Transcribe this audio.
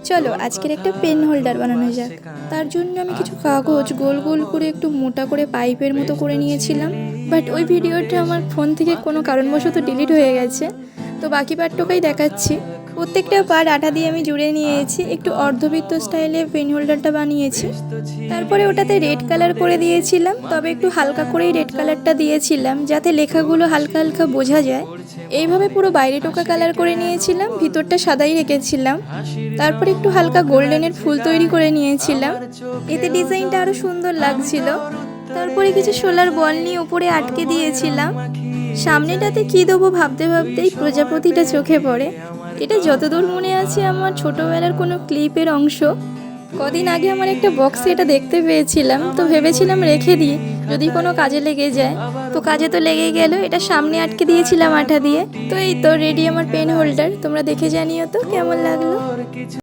চলো আজকের একটা পেন হোল্ডার বানানো যাক। তার জন্য আমি কিছু কাগজ গোল গোল করে একটু মোটা করে পাইপের মতো করে নিয়েছিলাম, বাট ওই ভিডিওটা আমার ফোন থেকে কোনো কারণবশত ডিলিট হয়ে গেছে, তো বাকি পার্টটুকুই দেখাচ্ছি। প্রত্যেকটা পার্ট আঠা দিয়ে আমি জুড়ে নিয়েছি, একটু অর্ধবৃত্ত স্টাইলে পেন হোল্ডারটা বানিয়েছি। তারপরে ওটাতে রেড কালার করে দিয়েছিলাম, তবে একটু হালকা করেই রেড কালারটা দিয়েছিলাম যাতে লেখাগুলো হালকা হালকা বোঝা যায়। এইভাবে পুরো বাইরে টোকা কালার করে নিয়েছিলাম, ভিতরটা সাদাই রেখেছিলাম। তারপরে একটু হালকা গোল্ডেনের ফুল তৈরি করে নিয়েছিলাম, এতে ডিজাইনটা আরও সুন্দর লাগছিল। তারপরে কিছু শোলার বল নিয়ে উপরে আটকে দিয়েছিলাম। সামনেটাতে কী দেবো ভাবতে ভাবতেই প্রজাপতিটা চোখে পড়ে। এটা যতদূর মনে আছে আমার ছোটোবেলার কোনো ক্লিপের অংশ। কদিন আগে আমার একটা বক্সে এটা দেখতে পেয়েছিলাম, তো ভেবেছিলাম রেখে দিই, যদি কোনো কাজে লেগে যায়। তো কাজে তো লেগেই গেল, এটা সামনে আটকে দিয়েছিলাম আঠা দিয়ে। তো এই তো রেডি আমার পেন হোল্ডার। তোমরা দেখে জানিও তো কেমন লাগলো।